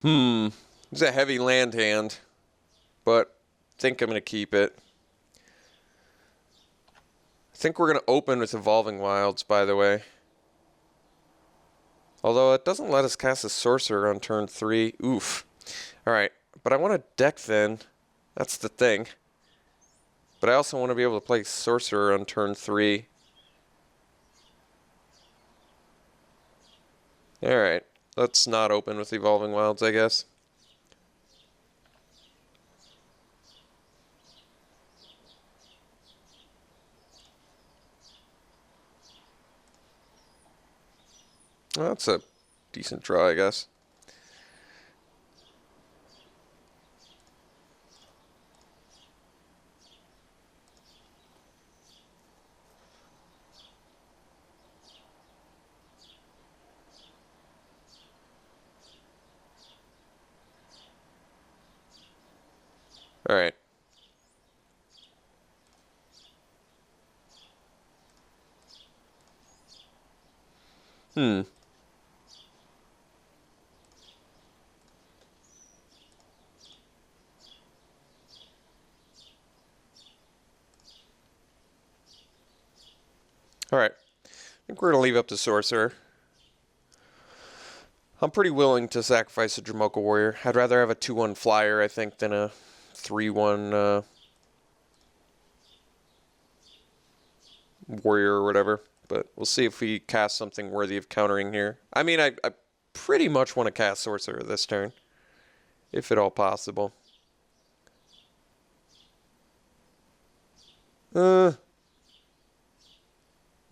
It's a heavy land hand, but I think I'm going to keep it. I think we're going to open with Evolving Wilds, by the way. Although it doesn't let us cast a Sorcerer on turn 3. Oof. Alright, but I want to deck then. That's the thing. But I also want to be able to play Sorcerer on turn 3. Alright, let's not open with Evolving Wilds, I guess. Well, that's a decent draw, I guess. Alright. Hmm. Alright. I think we're going to leave up the Sorcerer. I'm pretty willing to sacrifice a Jamoka Warrior. I'd rather have a 2-1 flyer, I think, than a 3-1 warrior or whatever. But we'll see if we cast something worthy of countering here. I mean, I pretty much want to cast Sorcerer this turn, if at all possible.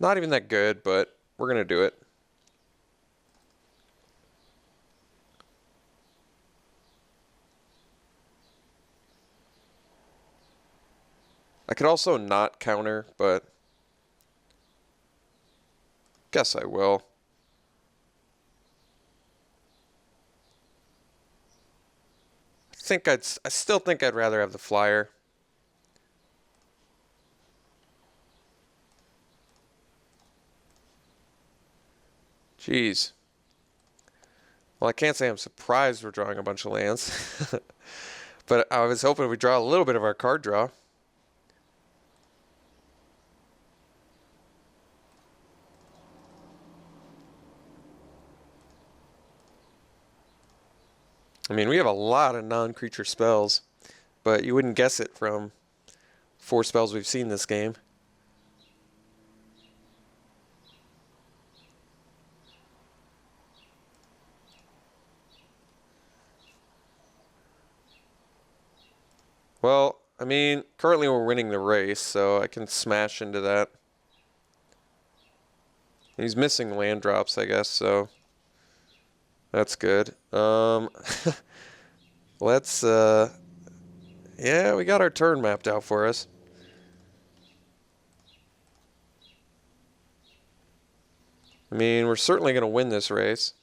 Not even that good, but we're going to do it. I could also not counter, but guess I will. I still think I'd rather have the flyer. Jeez. Well, I can't say I'm surprised we're drawing a bunch of lands. But I was hoping we'd draw a little bit of our card draw. I mean, we have a lot of non-creature spells, but you wouldn't guess it from 4 spells we've seen this game. Well, I mean, currently we're winning the race, so I can smash into that. He's missing land drops, I guess, so that's good. Let's, yeah, we got our turn mapped out for us. I mean, we're certainly going to win this race.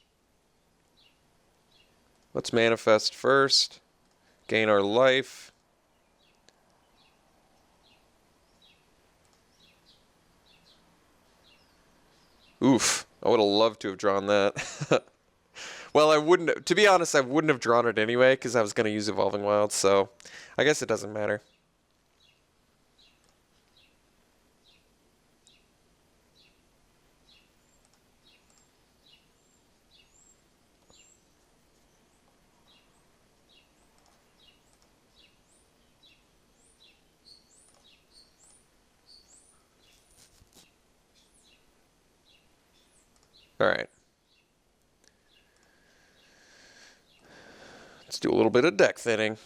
Let's manifest first. Gain our life. Oof. I would have loved to have drawn that. Well, I wouldn't. To be honest, I wouldn't have drawn it anyway because I was going to use Evolving Wilds, so I guess it doesn't matter. All right. Let's do a little bit of deck thinning.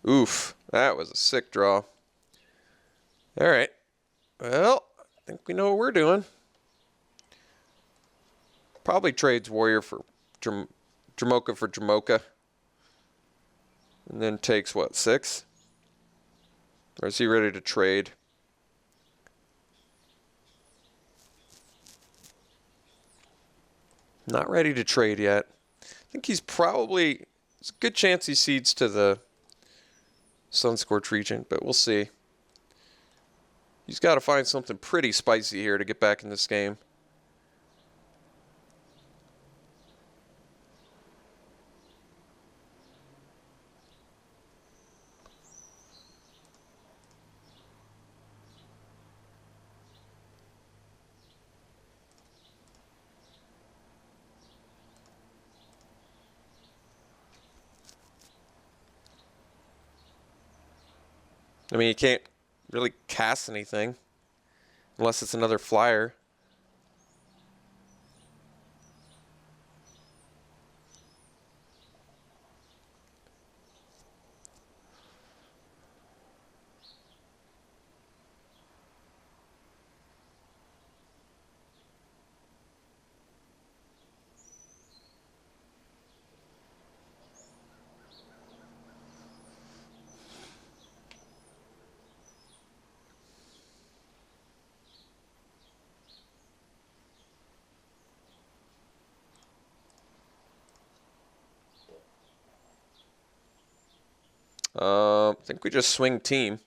Oof, that was a sick draw. All right. Well, I think we know what we're doing. Probably trades Warrior for Jamoka for Jamoka. And then takes, what, 6? Or is he ready to trade? Not ready to trade yet. I think he's probably... There's a good chance he cedes to the Sunscorched Regent, but we'll see. He's got to find something pretty spicy here to get back in this game. I mean, you can't really cast anything unless it's another flyer. I think we just swing team.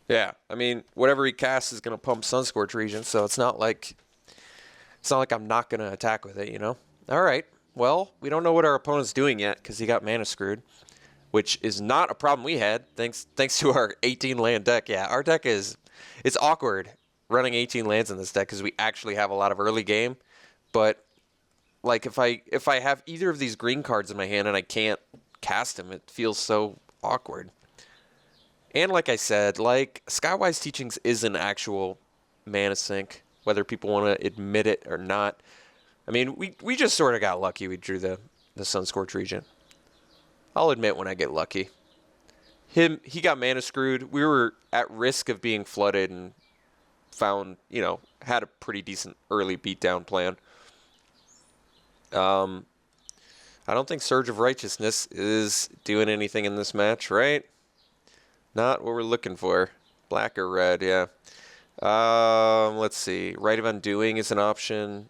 Yeah, I mean, whatever he casts is going to pump Sunscorch Region, so it's not like I'm not going to attack with it, you know? All right. Well, we don't know what our opponent's doing yet because he got mana screwed, which is not a problem we had thanks to our 18 land deck. Yeah, our deck it's awkward running 18 lands in this deck because we actually have a lot of early game, but like if I have either of these green cards in my hand and I can't cast them, it feels so awkward. And like I said, like Skywise Teachings is an actual mana sink, whether people want to admit it or not. I mean, we just sort of got lucky. We drew the Sunscorch Region. I'll admit when I get lucky. He got mana screwed. We were at risk of being flooded and found, had a pretty decent early beatdown plan. I don't think Surge of Righteousness is doing anything in this match, right? Not what we're looking for. Black or red, yeah. Let's see. Rite of Undoing is an option.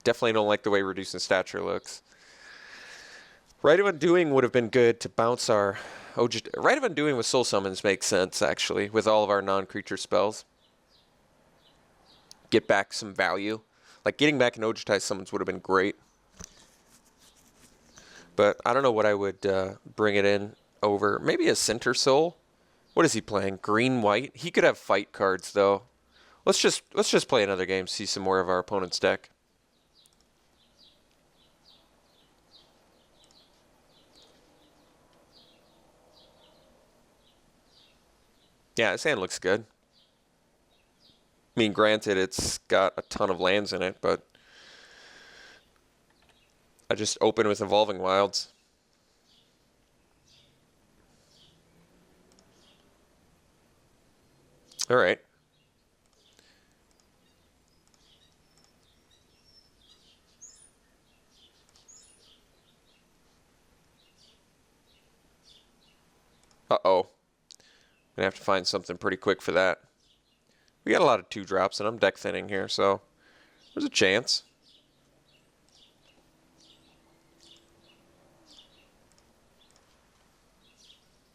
Definitely don't like the way Reducing Stature looks. Rite of Undoing would have been good to bounce our... Rite of Undoing with Soul Summons makes sense, actually, with all of our non-creature spells. Get back some value. Like, getting back an Ojutized Summons would have been great. But I don't know what I would bring it in over. Maybe a Center Soul? What is he playing? Green-white? He could have fight cards, though. Let's just play another game, see some more of our opponent's deck. Yeah, his hand looks good. I mean, granted, it's got a ton of lands in it, but I just open with Evolving Wilds. All right. Uh-oh. Gonna have to find something pretty quick for that. We got a lot of 2-drops, and I'm deck thinning here, so there's a chance.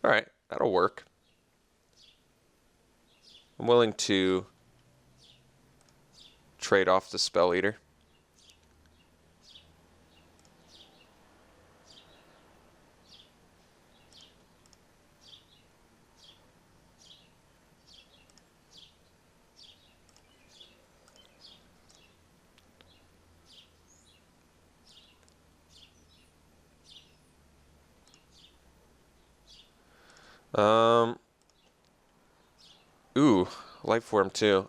All right, that'll work. I'm willing to trade off the Spell Eater. Ooh, Life Form too.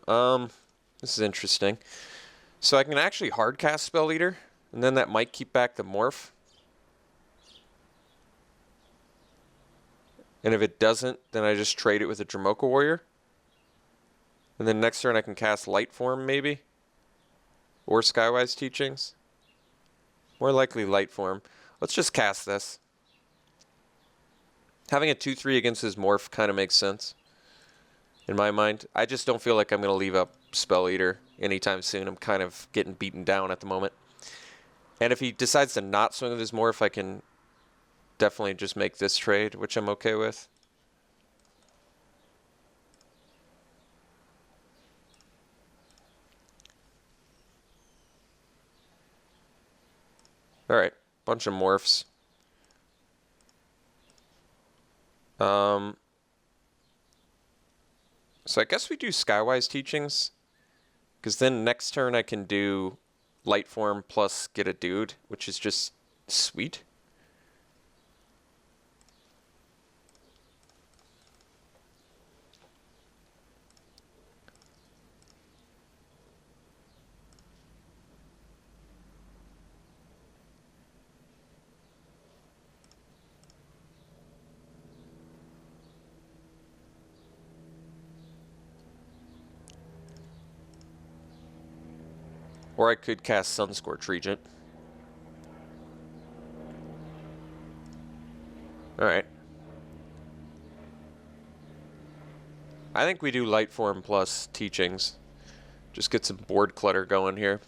This is interesting. So I can actually hard cast Spell Eater, and then that might keep back the Morph. And if it doesn't, then I just trade it with a Dromoka Warrior. And then next turn I can cast Light Form maybe, or Skywise Teachings. More likely Light Form. Let's just cast this. Having a 2/3 against his Morph kind of makes sense in my mind. I just don't feel like I'm going to leave up Spell Eater anytime soon. I'm kind of getting beaten down at the moment. And if he decides to not swing with his Morph, I can definitely just make this trade, which I'm okay with. All right. bunch of morphs. So I guess we do Skywise Teachings, because then next turn I can do Light Form plus get a dude, which is just sweet. Or I could cast Sunscorch Regent. Alright. I think we do Light Form plus Teachings. Just get some board clutter going here.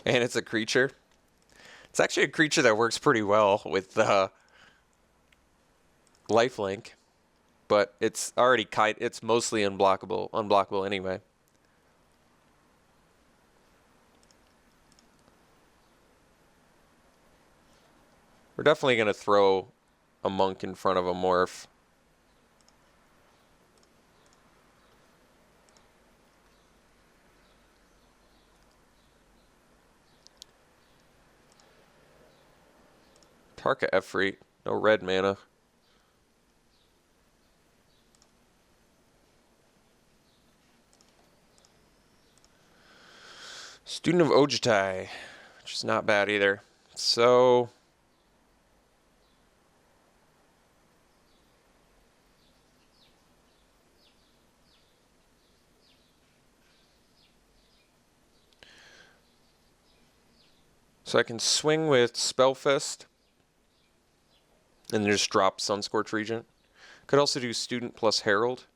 And it's a creature. It's actually a creature that works pretty well with lifelink, but it's already it's mostly unblockable anyway. We're definitely going to throw a monk in front of a morph. Tarka Efreet, no red mana. Student of Ojutai, which is not bad either. So I can swing with Spellfest and then just drop Sunscorch Regent. Could also do Student plus Herald.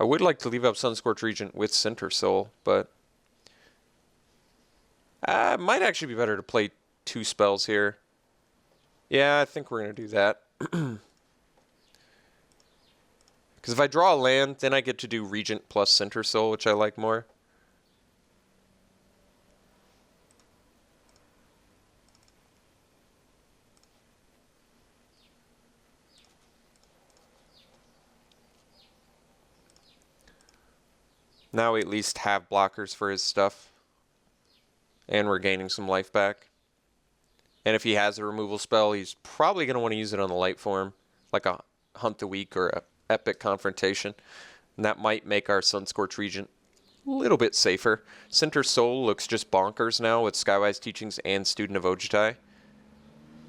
I would like to leave up Sunscorch Regent with Center Soul, but it might actually be better to play 2 spells here. Yeah, I think we're going to do that. Because if I draw a land, then I get to do Regent plus Center Soul, which I like more. Now we at least have blockers for his stuff. And we're gaining some life back. And if he has a removal spell, he's probably going to want to use it on the light form, like a Hunt the Weak or a Epic Confrontation. And that might make our Sunscorch Regent a little bit safer. Center Soul looks just bonkers now with Skywise Teachings and Student of Ojutai.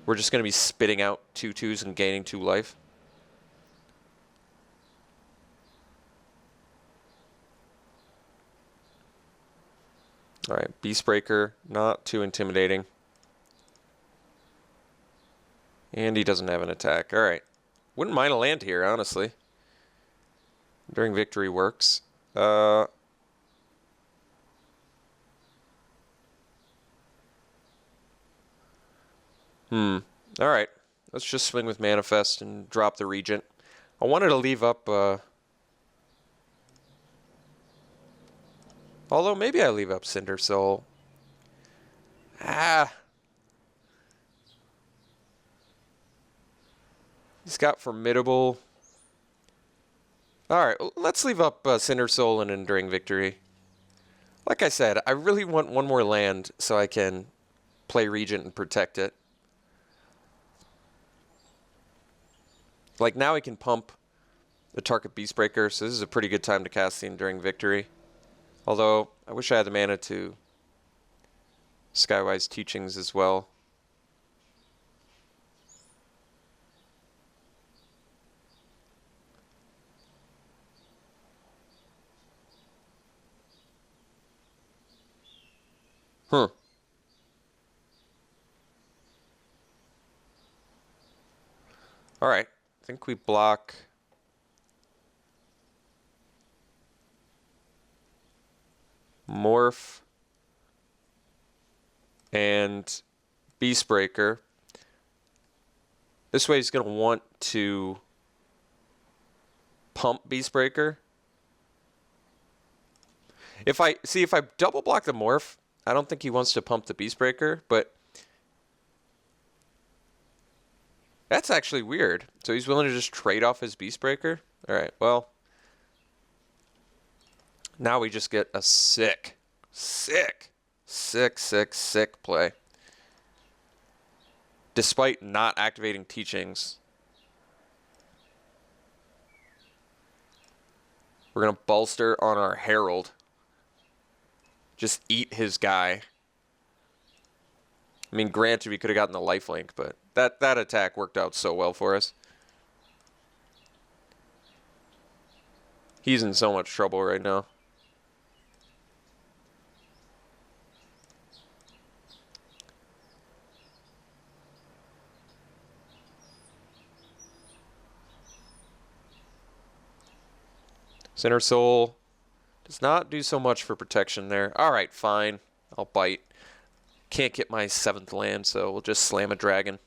We're just going to be spitting out 2/2s and gaining 2 life. Alright, Beastbreaker, not too intimidating. And he doesn't have an attack. Alright. Wouldn't mind a land here, honestly. During Victory works. Alright. Let's just swing with Manifest and drop the Regent. I wanted to leave up... although maybe I leave up Cinder Soul. He's got Formidable. Alright, let's leave up Cinder Soul and Enduring Victory. Like I said, I really want one more land so I can play Regent and protect it. Like now I can pump the Tarkir Beastbreaker, so this is a pretty good time to cast the Enduring Victory. Although, I wish I had the mana to Skywise Teachings as well. Alright, I think we block Morph, and Beastbreaker. This way he's going to want to pump Beastbreaker. If I double block the Morph, I don't think he wants to pump the Beastbreaker, but that's actually weird. So he's willing to just trade off his Beastbreaker? All right, well, now we just get a sick play. Despite not activating Teachings. We're going to bolster on our Herald. Just eat his guy. I mean, granted, we could have gotten the lifelink, but that attack worked out so well for us. He's in so much trouble right now. Center Soul does not do so much for protection there. All right, fine. I'll bite. Can't get my 7th land, so we'll just slam a dragon.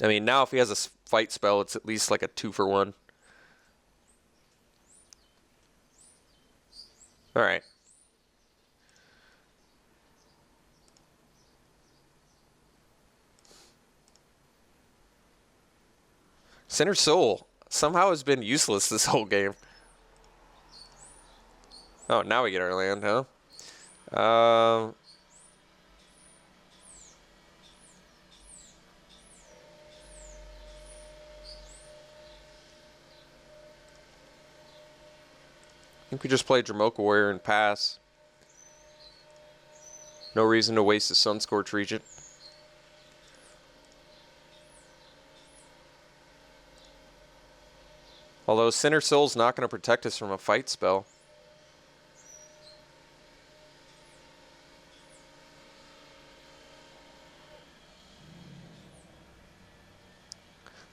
I mean, now if he has a fight spell, it's at least like a 2-for-1. All right. Center Soul somehow has been useless this whole game. Oh, now we get our land, huh? I think we just play Dramoka Warrior and pass. No reason to waste a Sunscorch Regent. Although Center Soul's not going to protect us from a fight spell.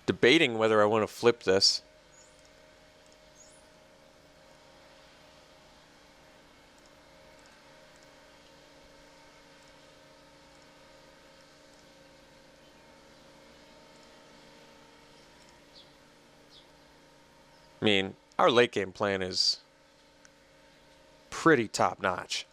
Debating whether I want to flip this. I mean, our late game plan is pretty top notch.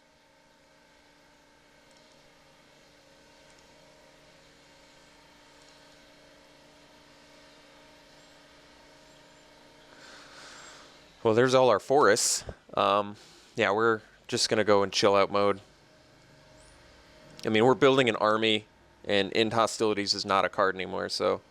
Well, there's all our forests. Yeah, we're just going to go in chill out mode. I mean, we're building an army, and End Hostilities is not a card anymore, so.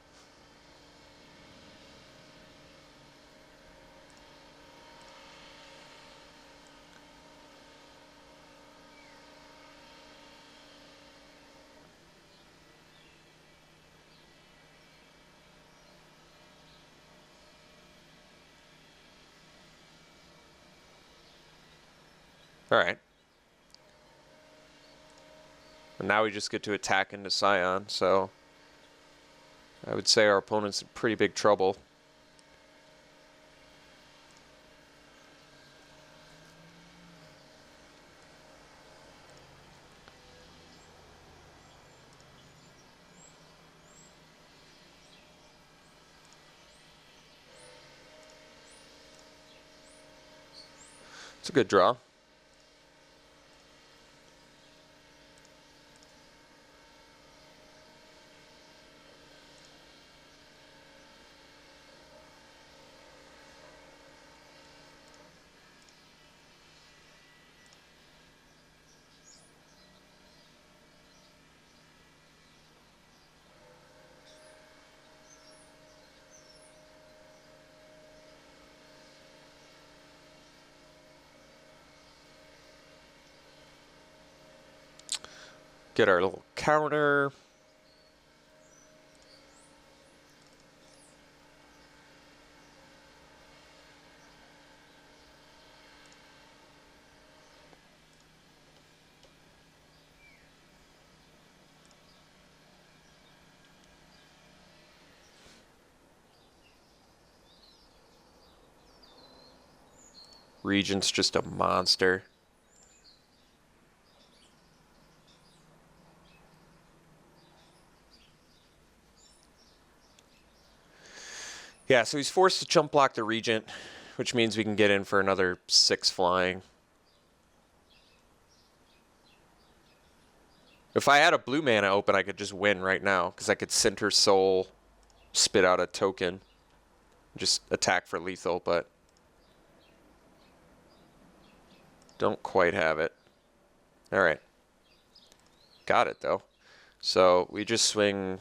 All right. And now we just get to attack into Scion, so I would say our opponent's in pretty big trouble. It's a good draw. Get our little counter. Regent's just a monster. Yeah, so he's forced to chump block the Regent, which means we can get in for another 6 flying. If I had a blue mana open, I could just win right now, because I could Center Soul, spit out a token, just attack for lethal, but don't quite have it. All right. Got it, though. So we just swing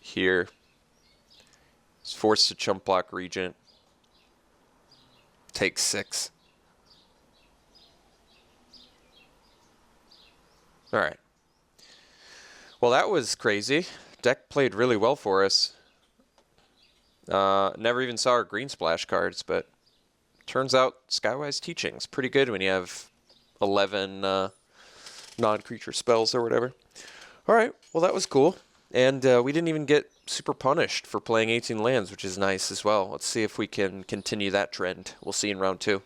here. He's forced to chump block Regent. Take 6. All right. Well, that was crazy. Deck played really well for us. Never even saw our green splash cards, but turns out Skywise Teaching's pretty good when you have 11 non-creature spells or whatever. All right. Well, that was cool. And we didn't even get super punished for playing 18 lands, which is nice as well. Let's see if we can continue that trend. We'll see in round 2.